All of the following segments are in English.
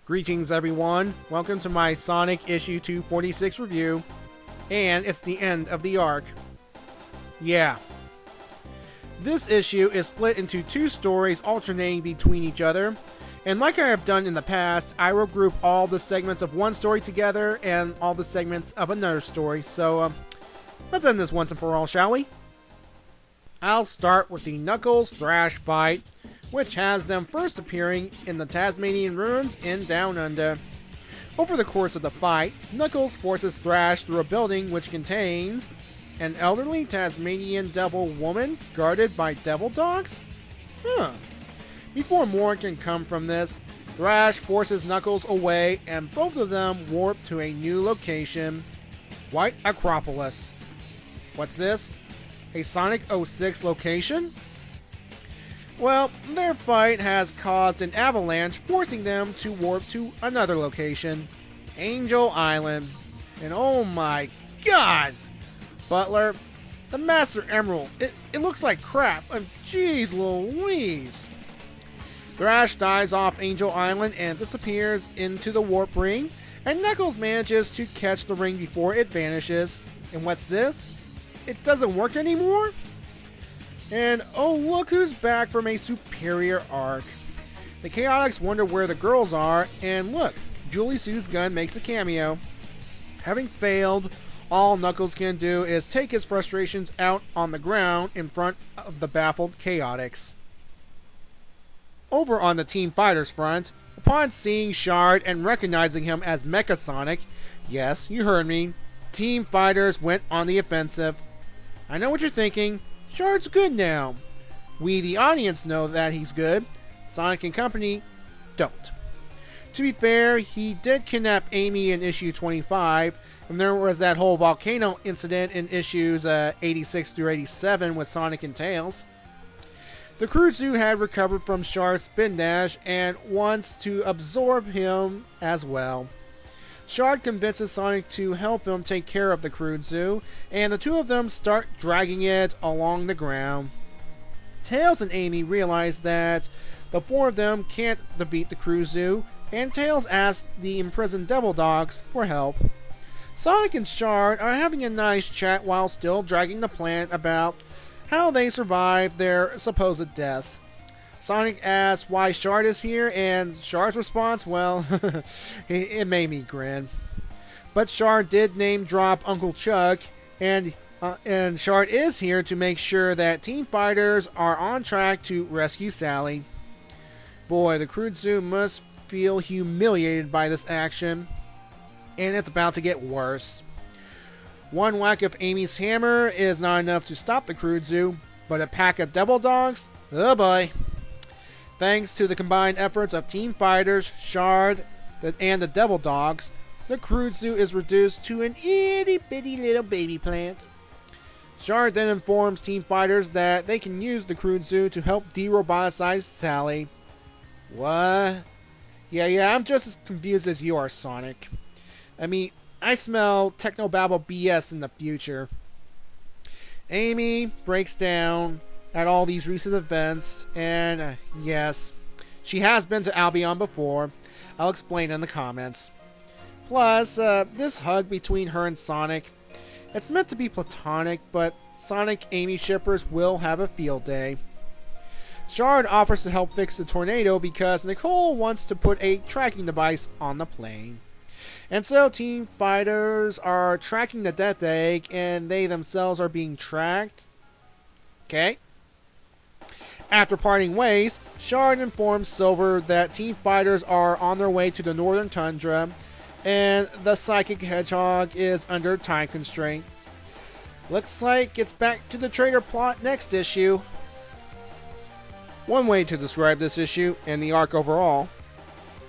Greetings everyone, welcome to my Sonic issue 246 review, and it's the end of the arc. Yeah. This issue is split into two stories alternating between each other, and like I have done in the past, I will group all the segments of one story together and all the segments of another story, so let's end this once and for all, shall we? I'll start with the Knuckles Thrash fight, which has them first appearing in the Tasmanian ruins in Down Under. Over the course of the fight, Knuckles forces Thrash through a building which contains an elderly Tasmanian devil woman guarded by devil dogs? Before more can come from this, Thrash forces Knuckles away and both of them warp to a new location, White Acropolis. What's this? A Sonic 06 location? Well, their fight has caused an avalanche, forcing them to warp to another location, Angel Island. And oh my god! Butler, the Master Emerald, it looks like crap. Jeez Louise! Thrash dives off Angel Island and disappears into the warp ring, and Knuckles manages to catch the ring before it vanishes. And what's this? It doesn't work anymore? And oh, look who's back from a superior arc. The Chaotix wonder where the girls are, and look, Julie Sue's gun makes a cameo. Having failed, all Knuckles can do is take his frustrations out on the ground in front of the baffled Chaotix. Over on the Team Fighters front, upon seeing Shard and recognizing him as Mecha Sonic, yes, you heard me, Team Fighters went on the offensive. I know what you're thinking. Shard's good now. We, the audience, know that he's good. Sonic and company don't. To be fair, he did kidnap Amy in issue 25, and there was that whole volcano incident in issues 86 through 87 with Sonic and Tails. The Crude Zoo had recovered from Shard's spin dash and wants to absorb him as well. Shard convinces Sonic to help him take care of the Crude Zoo, and the two of them start dragging it along the ground. Tails and Amy realize that the four of them can't defeat the Crude Zoo, and Tails asks the imprisoned Devil Dogs for help. Sonic and Shard are having a nice chat while still dragging the plant about how they survived their supposed deaths. Sonic asks why Shard is here, and Shard's response, well, it made me grin. But Shard did name drop Uncle Chuck, and Shard is here to make sure that Team Fighters are on track to rescue Sally. Boy, the Crude Zoo must feel humiliated by this action, and it's about to get worse. One whack of Amy's hammer is not enough to stop the Crude Zoo, but a pack of Devil Dogs? Oh boy. Thanks to the combined efforts of Team Fighters, Shard, and the Devil Dogs, the Crude Zoo is reduced to an itty-bitty little baby plant. Shard then informs Team Fighters that they can use the Crude Zoo to help de-roboticize Sally. What? Yeah, I'm just as confused as you are, Sonic. I mean, I smell technobabble BS in the future. Amy breaks down at all these recent events, and yes, she has been to Albion before. I'll explain in the comments. Plus, this hug between her and Sonic, it's meant to be platonic, but Sonic-Amy shippers will have a field day. Shard offers to help fix the tornado because Nicole wants to put a tracking device on the plane. And so Team Fighters are tracking the Death Egg, and they themselves are being tracked. Okay. After parting ways, Shard informs Silver that Team Fighters are on their way to the Northern Tundra, and the Psychic Hedgehog is under time constraints. Looks like it's back to the traitor plot next issue. One way to describe this issue, and the arc overall,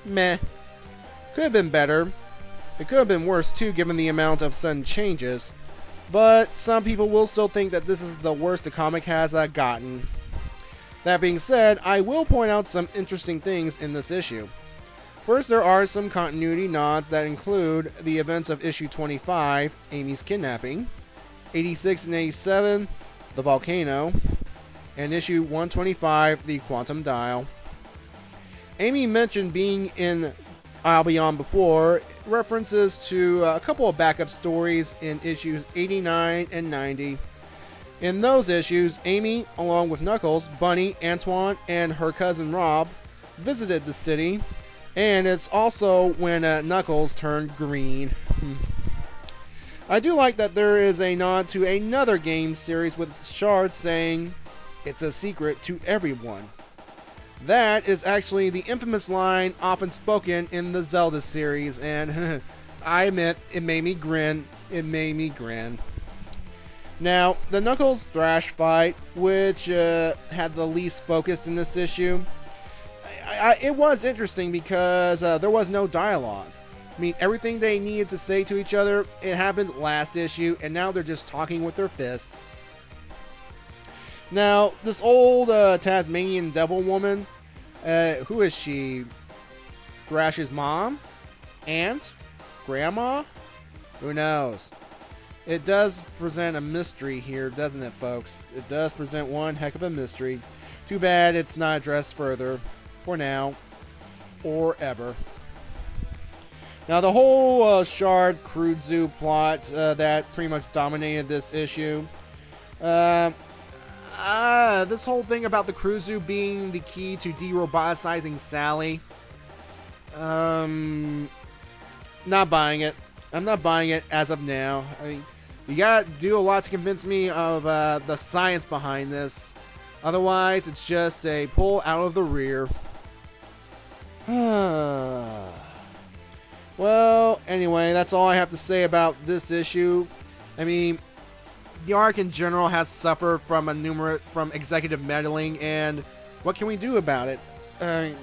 meh. Could have been better. It could have been worse too, given the amount of sudden changes. But some people will still think that this is the worst the comic has gotten. That being said, I will point out some interesting things in this issue. First, there are some continuity nods that include the events of issue 25, Amy's kidnapping, 86 and 87, the volcano, and issue 125, the quantum dial. Amy mentioned being in I'll Be On Before references to a couple of backup stories in issues 89 and 90. In those issues, Amy, along with Knuckles, Bunny, Antoine, and her cousin Rob, visited the city, and it's also when Knuckles turned green. I do like that there is a nod to another game series with Shard saying, "It's a secret to everyone." That is actually the infamous line often spoken in the Zelda series, and I admit, it made me grin. It made me grin. Now, the Knuckles-Thrash fight, which had the least focus in this issue, it was interesting because there was no dialogue. I mean, everything they needed to say to each other, it happened last issue, and now they're just talking with their fists. Now, this old Tasmanian devil woman, who is she? Thrash's mom? Aunt? Grandma? Who knows? It does present a mystery here, doesn't it, folks? It does present one heck of a mystery. Too bad it's not addressed further, for now, or ever. Now, the whole Shard Crude plot that pretty much dominated this issue. This whole thing about the Cruzu being the key to de-roboticizing Sally. Not buying it. I'm not buying it as of now. I mean, you gotta do a lot to convince me of the science behind this. Otherwise, it's just a pull out of the rear. Well, anyway, that's all I have to say about this issue. I mean, the arc in general has suffered from from executive meddling, and what can we do about it? I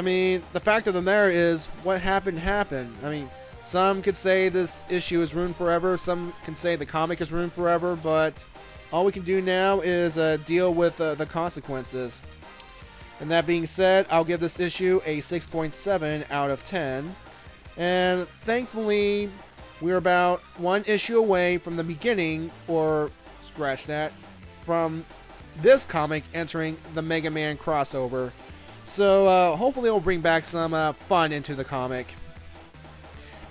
mean, the fact of the matter is, what happened happened. I mean, some could say this issue is ruined forever, some can say the comic is ruined forever, but all we can do now is deal with the consequences. And that being said, I'll give this issue a 6.7 out of 10. And thankfully, we're about one issue away from the beginning, or scratch that, from this comic entering the Mega Man crossover. So hopefully it'll bring back some fun into the comic.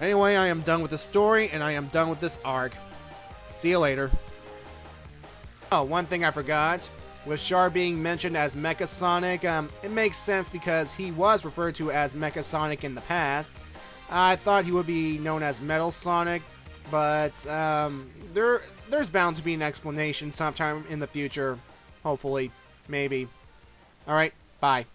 Anyway, I am done with the story, and I am done with this arc. See you later. Oh, one thing I forgot. With Shard being mentioned as Mecha Sonic, it makes sense because he was referred to as Mecha Sonic in the past. I thought he would be known as Metal Sonic, but there's bound to be an explanation sometime in the future. Hopefully. Maybe. Alright, bye.